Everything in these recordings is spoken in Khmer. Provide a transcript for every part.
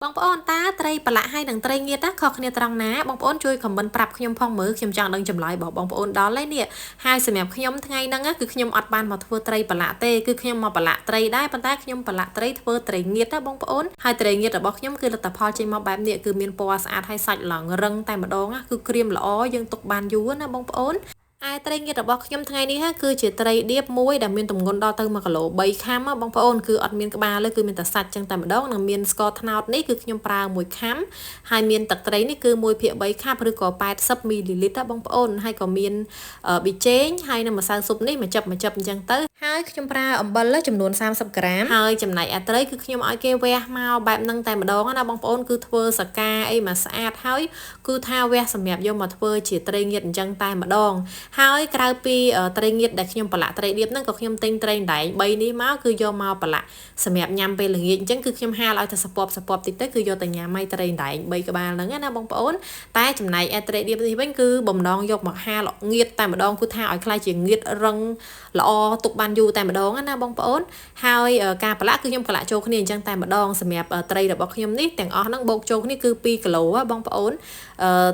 បងប្អូនតាត្រីប្រឡាក់ហើយនឹងត្រីងៀតណាខុសគ្នាត្រង់ណាបងប្អូនជួយខមមិនប្រាប់ខ្ញុំផងមើលខ្ញុំចង់ដឹងចម្លើយរបស់បងប្អូនដល់ហើយនេះហើយសម្រាប់ខ្ញុំថ្ងៃហ្នឹងគឺខ្ញុំអត់បានមកធ្វើត្រីប្រឡាក់ទេគឺខ្ញុំមកប្រឡាក់ត្រីដែរប៉ុន្តែខ្ញុំប្រឡាក់ត្រីធ្វើត្រីងៀតណាបងប្អូនហើយត្រីងៀតរបស់ខ្ញុំគឺលទ្ធផលចេញមកបែបនេះគឺមានពណ៌ស្អាតហើយសាច់ឡើងរឹងតែម្ដងគឺក្រៀមល្អយើងទុកបានយូរណាបងប្អូនត្រីងៀតរបស់ខ្ញុំថ្ងៃនេះគឺជាត្រីឌៀបមួយដែលមានទម្ងន់ដល់ទៅ1គីឡូ3ខាំបងប្អូនគឺអត់មានក្បាលទេគឺមានតែសាច់ចឹងតែម្ដងនិងមានស្ករត្នោតនេះគឺខ្ញុំប្រើ1ខាំហើយមានទឹកត្រីនេះគឺ1/3ខាប់ឬក៏80មីលីលីត្របងប្អូនហើយក៏មានប៊ីចេងហើយនិងម្សៅស៊ុបនេះមួយចិបអញ្ចឹងទៅហើយខ្ញុំប្រើអំបិលចំនួន30ក្រាមហើយចំណែកត្រីគឺខ្ញុំឲ្យគេវះមកបែបហ្នឹងតែម្ដងណាបងប្អូនគឺធ្វើសកាអីមកស្អាតហើយគឺថាវះសម្រាប់យកមកធ្វើជាត្រីងៀតអញ្ចឹងតែម្ដងហើយក្រៅពីត្រីងៀតដែលខ្ញុំប្រឡាក់ត្រីឌៀបហ្នឹងក៏ខ្ញុំទិញត្រីដែង3នេះមកគឺយកមកប្រឡាក់សម្រាប់ញ៉ាំពេលល្ងាចអញ្ចឹងគឺខ្ញុំហាលឲ្យតែសពបតិចទៅគឺយកទៅញ៉ាំឲ្យត្រីដែង3ក្បាលហ្នឹងណាបងប្អូនតែចំណែកត្រីឌៀបនេះវិញគឺបំណងយកមកហាលងៀតតែម្ដងគឺថាឲ្យខ្លាចជាងៀតរឹងល្អទុកបានយូរតែម្ដងណាបងប្អូនហើយការប្រឡាក់គឺខ្ញុំប្រឡាក់ចូលគ្នាអញ្ចឹងតែម្ដងសម្រាប់ត្រីរបស់ខ្ញុំនេះទាំងអស់ហ្នឹងបូកចូលគ្នាគឺ2គីឡូបងប្អូន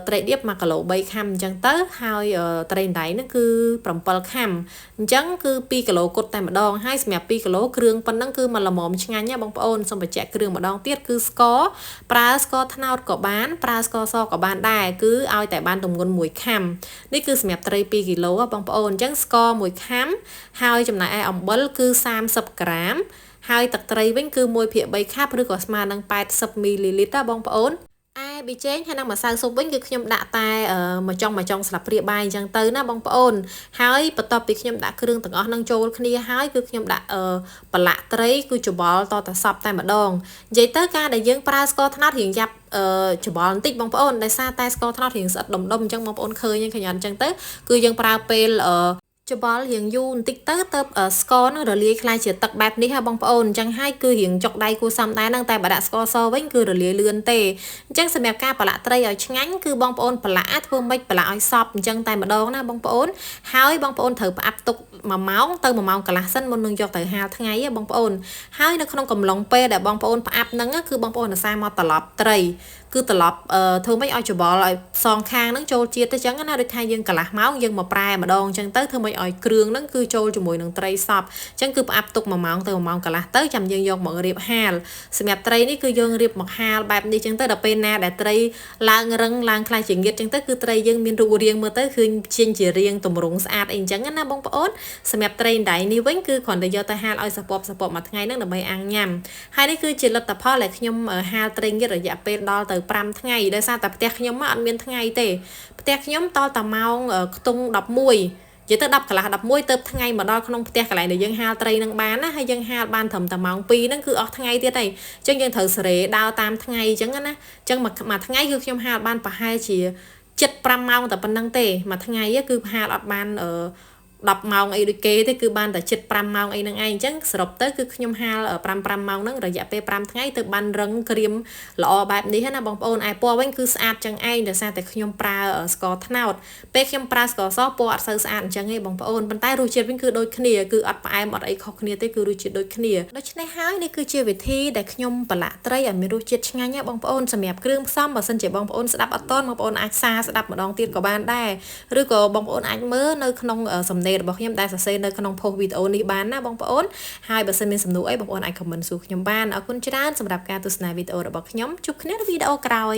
ត្រីឌៀប1គីឡូ3ខាំអញ្ចឹងទៅហើយត្រីដែងហ្នឹងគឺ7ខាំអញ្ចឹងគឺ2គីឡូគត់តែម្ដងហើយសម្រាប់2គីឡូគ្រឿងប៉ុណ្ណឹងគឺមកល្មមឆ្ងាញ់ណាបងប្អូនសូមបញ្ជាក់គ្រឿងម្ដងទៀតគឺស្ករប្រើស្ករត្នោតក៏បានប្រើស្ករសក៏បានដែរគឺឲ្យតែបានទម្ងន់1ខាំនេះគឺសម្រាប់ត្រី2គីឡូបងប្អូនអញ្ចឹងស្ករ1ខាំហើយចំណែកឯអំបិលគឺ30ក្រាមហើយទឹកត្រីវិញគឺ1/3ខាប់ឬក៏ស្មើនឹង80មីលីលីត្របងប្អូនប៊ីចេងហើយនឹងម្សៅស៊ុបវិញគឺខ្ញុំដាក់តែមួយចុងស្លាបព្រាបាយអញ្ចឹងទៅណាបងប្អូនហើយបន្ទាប់ពីខ្ញុំដាក់គ្រឿងទាំងអស់នឹងចូលគ្នាហើយគឺខ្ញុំដាក់ប្រឡាក់ត្រីគឺច្បល់តតែសពតែម្ដងនិយាយទៅការដែលយើងប្រើស្ករត្នោតរៀងយ៉ាប់ច្បល់បន្តិចបងប្អូនដោយសារតែស្ករត្នោតរៀងស្អិតដុំអញ្ចឹងបងប្អូនឃើញឃើញអត់អញ្ចឹងទៅគឺយើងប្រើពេលច្បល់រៀងយូរបន្តិចទៅស្ករនឹងរលាយคล้ายជាទឹកបែបនេះហ่าបងប្អូនអញ្ចឹងហើយគឺរៀងចុកដៃគួសមដែរហ្នឹងតែបើដាក់ស្ករសវិញគឺរលាយលឿនទេអញ្ចឹងសម្រាប់ការប្រឡាក់ត្រីឲ្យឆ្ងាញ់គឺបងប្អូនប្រឡាក់ធ្វើម៉េចប្រឡាក់ឲ្យសព្វអញ្ចឹងតែម្ដងណាបងប្អូនហើយបងប្អូនត្រូវផ្អាប់ទុក1ម៉ោងទៅ1ម៉ោងកន្លះសិនមុននឹងយកទៅហាលថ្ងៃបងប្អូនហើយនៅក្នុងកំឡុងពេលដែលបងប្អូនផ្អាប់ហ្នឹងគឺបងប្អូនអាសាមកត្រឡប់ត្រីគឺត្រឡប់ធ្វើម៉េចឲ្យច្បល់ឲ្យសងខាងហ្នឹងចូលជាតិទៅអញ្ចឹងណាដូចថាយើងកន្លះម៉ោងយើងមកប្រែម្ដងអញ្ចឹងទៅធ្វើម៉េចឲ្យគ្រឿងហ្នឹងគឺចូលជាមួយនឹងត្រីសពអញ្ចឹងគឺផ្អាប់ទុក1ម៉ោងទៅ1ម៉ោងកន្លះទៅចាំយើងយកមករៀបហាលសម្រាប់ត្រីនេះគឺយើងរៀបមកហាលបែបនេះអញ្ចឹងទៅដល់ពេលណាដែលត្រីឡើងរឹងឡើងខ្លាំងជាងៀតអញ្ចឹងទៅគឺត្រីយើងមានរូបរាងមើលទៅឃើញចេញជារាងទម្រង់ស្អាតអីអញ្ចឹងណាបងប្អូនសម្រាប់ត្រីដៃនេះវិញគឺគ្រាន់តែយកទៅហាលឲ្យសពបមួយថ្ងៃហ្នឹងដើម្បីអាំងញ៉ាំហើយនេះគឺជាលទ្ធផលដែលខ្ញុំហាលត្រីងៀតរយៈពេលដល់ទៅ5ថ្ងៃដោយសារតែផ្ទះខ្ញុំអត់មានថ្ងៃទេផ្ទះខ្ញុំតតែម៉ោងខ្ទង់11និយាយទៅ10កន្លះ11ទៅថ្ងៃមកដល់ក្នុងផ្ទះកន្លែងដែលយើងហាលត្រីនឹងបានណាហើយយើងហាលបានត្រឹមតែម៉ោង2ហ្នឹងគឺអស់ថ្ងៃទៀតហើយអញ្ចឹងយើងត្រូវសេរីដើរតាមថ្ងៃអញ្ចឹងណាអញ្ចឹងមួយថ្ងៃគឺខ្ញុំហាលបានប្រហែលជា7-5ម៉ោងតែប៉ុណ្្នឹងទេមួយថ្ងៃគឺហាលអត់បាន10ម៉ោងអីដូចគេទេគឺបានតែ7-5ម៉ោងអីហ្នឹងឯងអញ្ចឹងសរុបទៅគឺខ្ញុំហាល5ម៉ោងហ្នឹងរយៈពេល5ថ្ងៃទៅបានរឹងក្រៀមល្អបែបនេះណាបងប្អូនឯពណ៌វិញគឺស្អាតចឹងឯងដោយសារតែខ្ញុំប្រើស្ករត្នោតពេលខ្ញុំប្រើស្ករសពណ៌អត់សូវស្អាតអញ្ចឹងទេបងប្អូនប៉ុន្តែរសជាតិវិញគឺដូចគ្នាគឺអត់ផ្អែមអត់អីខុសគ្នាទេគឺរសជាតិដូចគ្នាដូច្នេះហើយនេះគឺជាវិធីដែលខ្ញុំប្រឡាក់ត្រីឲ្យមានរសជាតិឆ្ងាញ់ណាបងប្អូនសម្រាប់គ្រឿងផ្សំបើសិនជាបងប្អូនស្ដាប់អត់ទាន់បងប្អូនអាចសារស្ដាប់ម្ដងទៀតក៏បានដែរឬក៏បងប្អូនអាចមើលនៅក្នុងសំណេររបស់ខ្ញុំដែលសរសេរនៅក្នុង post វីដេអូនេះបានណាបងប្អូនហើយបើសិនមានសំណួរអីបងប្អូនអាច comment សួរខ្ញុំបានអរគុណច្រើនសម្រាប់ការទស្សនាវីដេអូរបស់ខ្ញុំជួបគ្នានៅវីដេអូក្រោយ